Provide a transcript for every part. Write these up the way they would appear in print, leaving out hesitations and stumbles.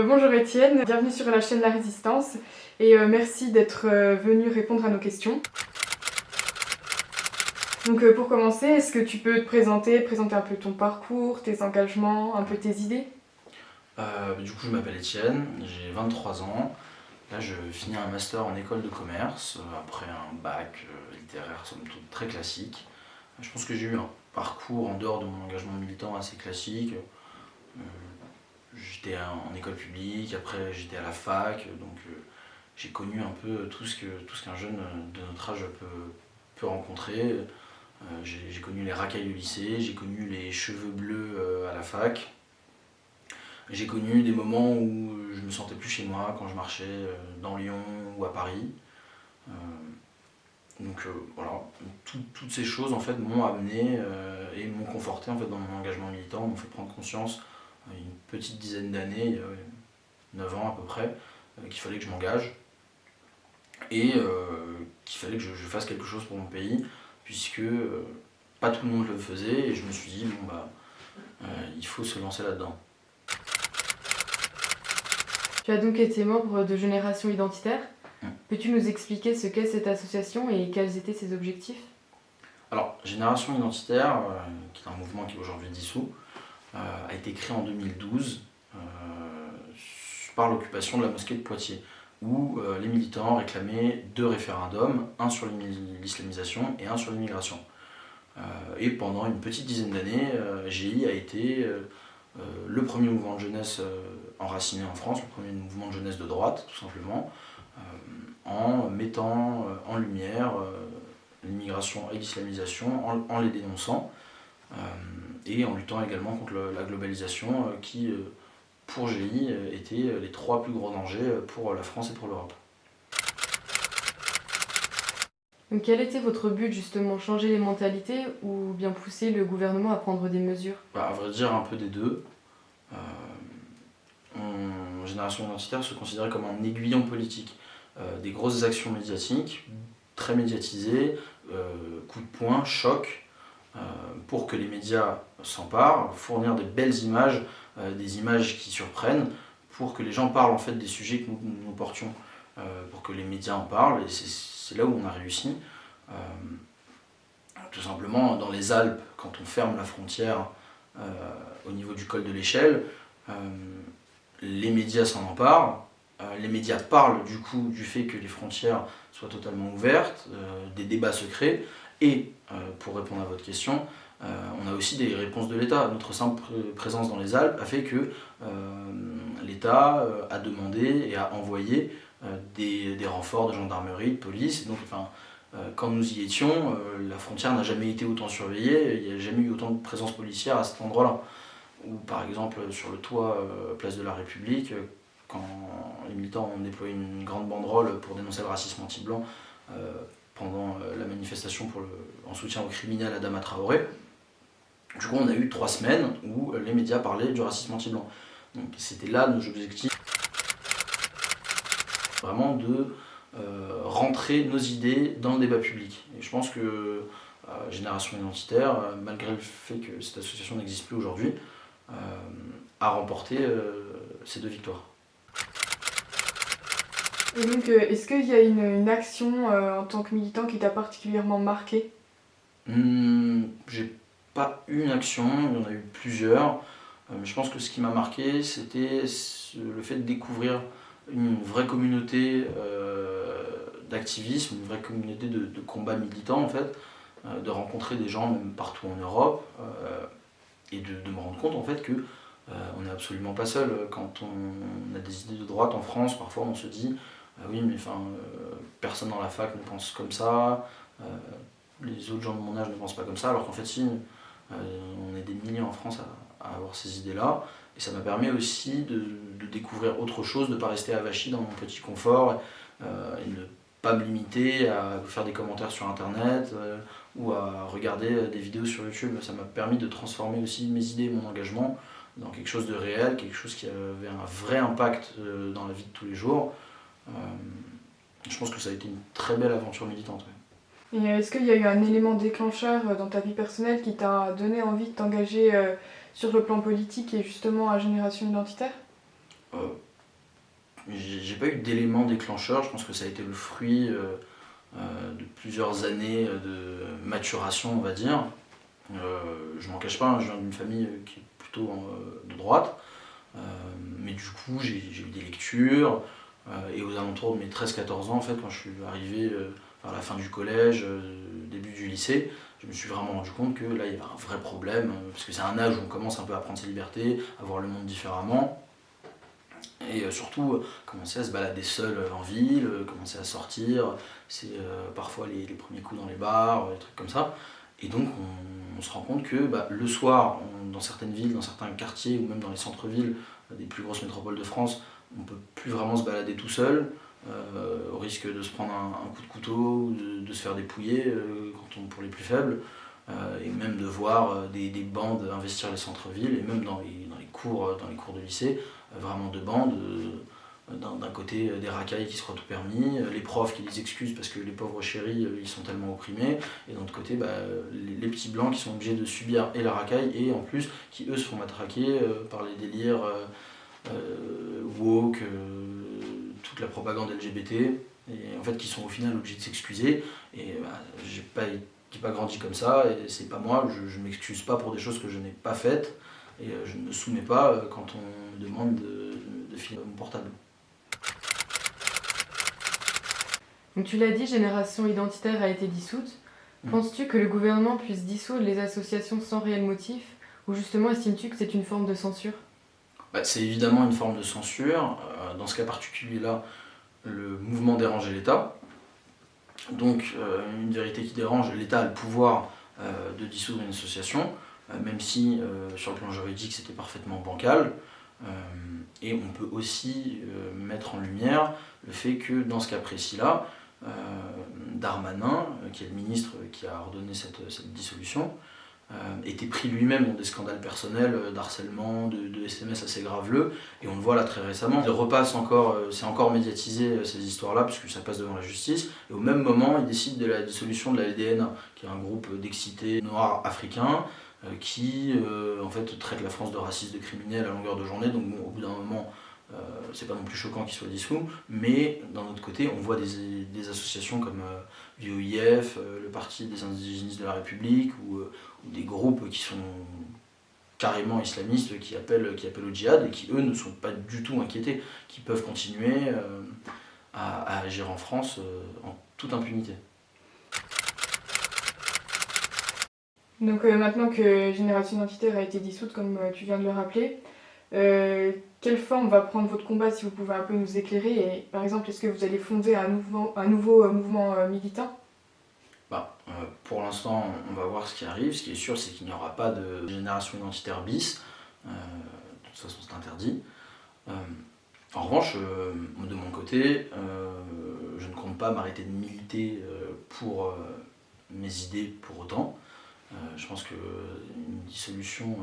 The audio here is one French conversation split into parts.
Bonjour Étienne, bienvenue sur la chaîne La Résistance et merci d'être venu répondre à nos questions. Donc pour commencer, est-ce que tu peux te présenter un peu ton parcours, tes engagements, un peu tes idées? Du coup, je m'appelle Étienne, j'ai 23 ans. Là, je finis un master en école de commerce, après un bac littéraire, somme toute, très classique. Je pense que j'ai eu un parcours en dehors de mon engagement militant assez classique. J'étais en école publique, après j'étais à la fac, donc j'ai connu un peu tout ce qu'un jeune de notre âge peut rencontrer. J'ai connu les racailles du lycée, j'ai connu les cheveux bleus à la fac. J'ai connu des moments où je me sentais plus chez moi quand je marchais dans Lyon ou à Paris. Voilà, toutes ces choses en fait m'ont amené et m'ont conforté en fait dans mon engagement militant, m'ont fait prendre conscience une petite dizaine d'années, il y a 9 ans à peu près, qu'il fallait que je m'engage et qu'il fallait que je fasse quelque chose pour mon pays, puisque pas tout le monde le faisait et je me suis dit il faut se lancer là-dedans. Tu as donc été membre de Génération Identitaire. Peux-tu nous expliquer ce qu'est cette association et quels étaient ses objectifs? Alors, Génération Identitaire, qui est un mouvement qui est aujourd'hui dissous, a été créé en 2012 par l'occupation de la mosquée de Poitiers, où les militants réclamaient 2 référendums, un sur l'islamisation et un sur l'immigration. Et pendant une petite dizaine d'années, GI a été le premier mouvement de jeunesse enraciné en France, le premier mouvement de jeunesse de droite, tout simplement, en mettant en lumière l'immigration et l'islamisation, en les dénonçant, et en luttant également contre la globalisation qui, pour GI, étaient les 3 plus gros dangers pour la France et pour l'Europe. Donc quel était votre but justement? Changer les mentalités ou bien pousser le gouvernement à prendre des mesures? À vrai dire, un peu des deux. Génération Identitaire se considérait comme un aiguillon politique. Des grosses actions médiatiques, très médiatisées, coups de poing, choc, pour que les médias s'emparent, fournir des belles images, des images qui surprennent, pour que les gens parlent en fait des sujets que nous portions, pour que les médias en parlent, et c'est là où on a réussi. Tout simplement, dans les Alpes, quand on ferme la frontière au niveau du col de l'Échelle, les médias s'en emparent, les médias parlent du coup du fait que les frontières soient totalement ouvertes, des débats se créent, et pour répondre à votre question, on a aussi des réponses de l'État. Notre simple présence dans les Alpes a fait que l'État a demandé et a envoyé des renforts de gendarmerie, de police, et donc quand nous y étions, la frontière n'a jamais été autant surveillée, il n'y a jamais eu autant de présence policière à cet endroit-là. Ou par exemple sur le toit, place de la République, quand les militants ont déployé une grande banderole pour dénoncer le racisme anti-blanc pendant la manifestation en soutien aux criminels Adama Traoré. Du coup, on a eu 3 semaines où les médias parlaient du racisme anti-blanc. Donc c'était là nos objectifs, vraiment de rentrer nos idées dans le débat public. Et je pense que Génération Identitaire, malgré le fait que cette association n'existe plus aujourd'hui, a remporté ces 2 victoires. Et donc est-ce qu'il y a une action en tant que militant qui t'a particulièrement marqué? J'ai pas eu une action, il y en a eu plusieurs. Mais je pense que ce qui m'a marqué, c'était le fait de découvrir une vraie communauté d'activisme, une vraie communauté de combat militant en fait, de rencontrer des gens même partout en Europe, et de me rendre compte en fait que on n'est absolument pas seul. Quand on a des idées de droite en France, parfois on se dit oui mais personne dans la fac ne pense comme ça, les autres gens de mon âge ne pensent pas comme ça, alors qu'en fait si, on est des milliers en France à avoir ces idées-là, et ça m'a permis aussi de découvrir autre chose, de ne pas rester avachi dans mon petit confort, et ne pas me limiter à faire des commentaires sur internet ou à regarder des vidéos sur YouTube. Ça m'a permis de transformer aussi mes idées et mon engagement dans quelque chose de réel, quelque chose qui avait un vrai impact dans la vie de tous les jours. Je pense que ça a été une très belle aventure militante. Et est-ce qu'il y a eu un élément déclencheur dans ta vie personnelle qui t'a donné envie de t'engager sur le plan politique et justement à Génération Identitaire? j'ai pas eu d'élément déclencheur, je pense que ça a été le fruit de plusieurs années de maturation, on va dire. Je m'en cache pas, hein, je viens d'une famille qui est plutôt de droite, mais du coup j'ai eu des lectures, et aux alentours de mes 13-14 ans, en fait, quand je suis arrivé vers la fin du collège, début du lycée, je me suis vraiment rendu compte que là il y avait un vrai problème, parce que c'est un âge où on commence un peu à prendre ses libertés, à voir le monde différemment. Et surtout, commencer à se balader seul en ville, commencer à sortir, c'est parfois les premiers coups dans les bars, des trucs comme ça. Et donc on se rend compte que le soir, dans certaines villes, dans certains quartiers ou même dans les centres-villes des plus grosses métropoles de France, on ne peut plus vraiment se balader tout seul, au risque de se prendre un coup de couteau, ou de se faire dépouiller pour les plus faibles, et même de voir des bandes investir les centres-villes, et même dans les cours de lycée, vraiment de bandes. D'un côté des racailles qui se croient tout permis, les profs qui les excusent parce que les pauvres chéris ils sont tellement opprimés, et d'un autre côté les petits blancs qui sont obligés de subir et la racaille et en plus qui eux se font matraquer par les délires woke, toute la propagande LGBT, et en fait qui sont au final obligés de s'excuser. Et j'ai pas grandi comme ça, et c'est pas moi, je m'excuse pas pour des choses que je n'ai pas faites, et je ne me soumets pas quand on me demande de filer mon portable. Donc tu l'as dit, Génération Identitaire a été dissoute. Penses-tu que le gouvernement puisse dissoudre les associations sans réel motif, ou justement estimes-tu que c'est une forme de censure ? C'est évidemment une forme de censure. Dans ce cas particulier-là, le mouvement dérangeait l'État. Donc une vérité qui dérange, l'État a le pouvoir de dissoudre une association, même si sur le plan juridique c'était parfaitement bancal. Et on peut aussi mettre en lumière le fait que dans ce cas précis-là, Darmanin, qui est le ministre qui a ordonné cette dissolution, était pris lui-même dans des scandales personnels d'harcèlement, de SMS assez graveleux, et on le voit là très récemment. Il repasse encore, c'est encore médiatisé ces histoires-là, puisque ça passe devant la justice, et au même moment, il décide de la dissolution de la LDN, qui est un groupe d'excités noirs africains, qui en fait traite la France de raciste, de criminel à longueur de journée. Donc bon, au bout d'un moment, c'est pas non plus choquant qu'il soit dissous, mais d'un autre côté, on voit des associations comme l'UOIF, le Parti des Indigénistes de la République, ou des groupes qui sont carrément islamistes, qui appellent au djihad, et qui eux ne sont pas du tout inquiétés, qui peuvent continuer à agir en France en toute impunité. Donc maintenant que Génération Identitaire a été dissoute, comme tu viens de le rappeler, quelle forme va prendre votre combat, si vous pouvez un peu nous éclairer, et par exemple, est-ce que vous allez fonder un nouveau mouvement militant ? Pour l'instant, on va voir ce qui arrive. Ce qui est sûr, c'est qu'il n'y aura pas de Génération Identitaire bis. De toute façon, c'est interdit. En revanche, de mon côté, je ne compte pas m'arrêter de militer pour mes idées pour autant. Je pense qu'une dissolution,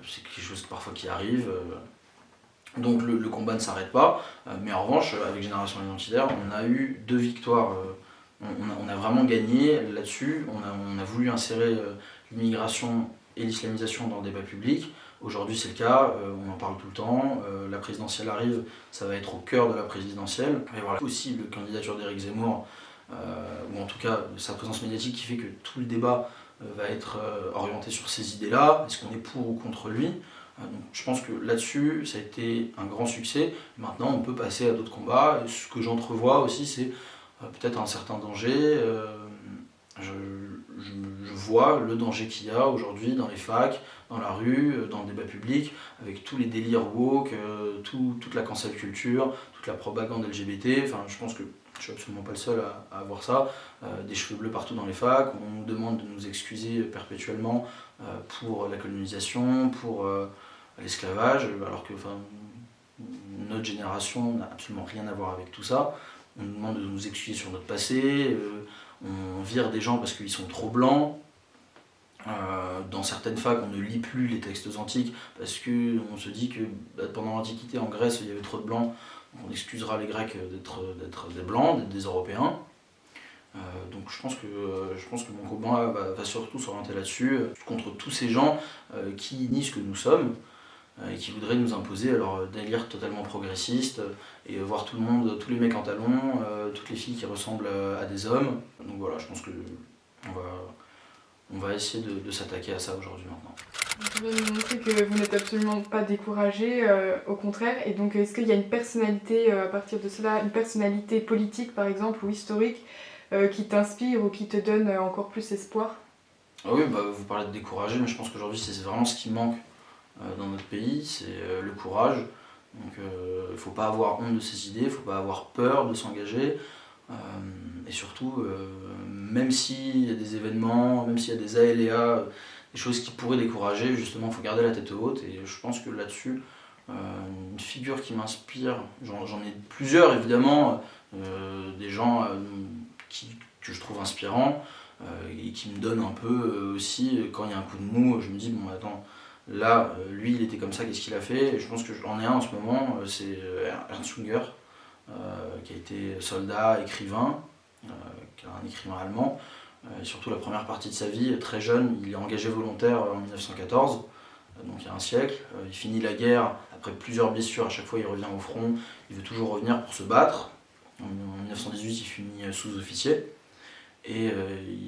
c'est quelque chose parfois qui arrive. Donc le combat ne s'arrête pas. Mais en revanche, avec Génération Identitaire, on a eu 2 victoires. On a vraiment gagné là-dessus. On a voulu insérer l'immigration et l'islamisation dans le débat public. Aujourd'hui c'est le cas, on en parle tout le temps. La présidentielle arrive, ça va être au cœur de la présidentielle. Et voilà, aussi la candidature d'Éric Zemmour, ou en tout cas sa présence médiatique, qui fait que tout le débat va être orienté sur ces idées-là. Est-ce qu'on est pour ou contre lui ? Donc je pense que là-dessus, ça a été un grand succès. Maintenant, on peut passer à d'autres combats. Et ce que j'entrevois aussi, c'est peut-être un certain danger. Je vois le danger qu'il y a aujourd'hui dans les facs, dans la rue, dans le débat public, avec tous les délires woke, toute la cancel culture, toute la propagande LGBT. Enfin, je pense que je suis absolument pas le seul à avoir ça. Des cheveux bleus partout dans les facs, on nous demande de nous excuser perpétuellement pour la colonisation, pour l'esclavage, alors que notre génération n'a absolument rien à voir avec tout ça. On nous demande de nous excuser sur notre passé, on vire des gens parce qu'ils sont trop blancs. Dans certaines facs, on ne lit plus les textes antiques parce qu'on se dit que pendant l'Antiquité, en Grèce, il y avait trop de blancs. On excusera les Grecs d'être des blancs, d'être des Européens. Donc je pense que mon combat va surtout s'orienter là-dessus, contre tous ces gens qui nient ce que nous sommes. et qui voudraient nous imposer leur délire totalement progressiste et voir tout le monde, tous les mecs en talons, toutes les filles qui ressemblent à des hommes. Donc voilà, je pense que on va essayer de s'attaquer à ça aujourd'hui maintenant. Vous pouvez nous montrer que vous n'êtes absolument pas découragé, au contraire. Et donc, est-ce qu'il y a une personnalité, à partir de cela, une personnalité politique par exemple ou historique, qui t'inspire ou qui te donne encore plus espoir? Ah oui, bah, vous parlez de décourager, mais je pense qu'aujourd'hui c'est vraiment ce qui manque dans notre pays, c'est le courage. Donc il ne faut pas avoir honte de ses idées, il ne faut pas avoir peur de s'engager. Et surtout, même s'il y a des événements, même s'il y a des aléas, des choses qui pourraient décourager, justement il faut garder la tête haute. Et je pense que là-dessus, une figure qui m'inspire, j'en ai plusieurs évidemment, des gens que je trouve inspirants. Et qui me donne un peu aussi, quand il y a un coup de mou, je me dis, bon attends, là, lui il était comme ça, qu'est-ce qu'il a fait? Et je pense que j'en ai un en ce moment, c'est Ernst Junger, qui a été soldat, écrivain, qui est un écrivain allemand, et surtout la première partie de sa vie, très jeune, il est engagé volontaire en 1914, donc il y a un siècle, il finit la guerre, après plusieurs blessures, à chaque fois il revient au front, il veut toujours revenir pour se battre, en 1918 il finit sous-officier. Et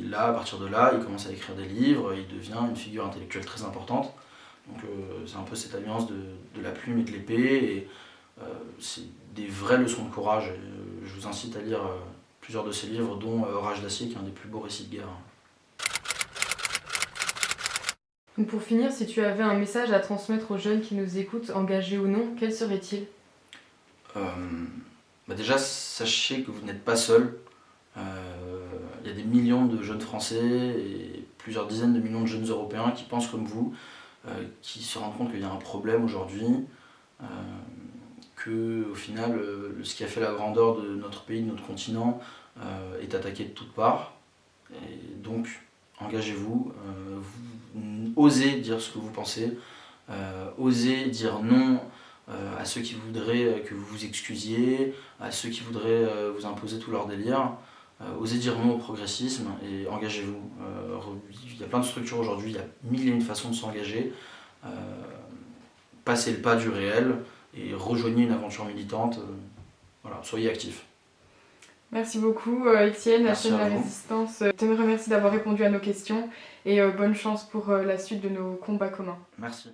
là, à partir de là, il commence à écrire des livres, il devient une figure intellectuelle très importante. Donc c'est un peu cette alliance de la plume et de l'épée, et c'est des vraies leçons de courage. Et, je vous incite à lire plusieurs de ses livres, dont Rage d'acier, qui est un des plus beaux récits de guerre. Donc pour finir, si tu avais un message à transmettre aux jeunes qui nous écoutent, engagés ou non, quel serait-il? Bah déjà, sachez que vous n'êtes pas seul. Il y a des millions de jeunes Français et plusieurs dizaines de millions de jeunes Européens qui pensent comme vous, qui se rendent compte qu'il y a un problème aujourd'hui, que au final, ce qui a fait la grandeur de notre pays, de notre continent, est attaqué de toutes parts. Et donc, engagez-vous, osez dire ce que vous pensez, osez dire non à ceux qui voudraient que vous vous excusiez, à ceux qui voudraient vous imposer tout leur délire. Osez dire non au progressisme et engagez-vous. Il y a plein de structures aujourd'hui, il y a mille et une façons de s'engager. Passez le pas du réel et rejoignez une aventure militante. Voilà, soyez actifs. Merci beaucoup Étienne, la Merci chaîne de à la vous. Résistance. Je te remercie d'avoir répondu à nos questions et bonne chance pour la suite de nos combats communs. Merci.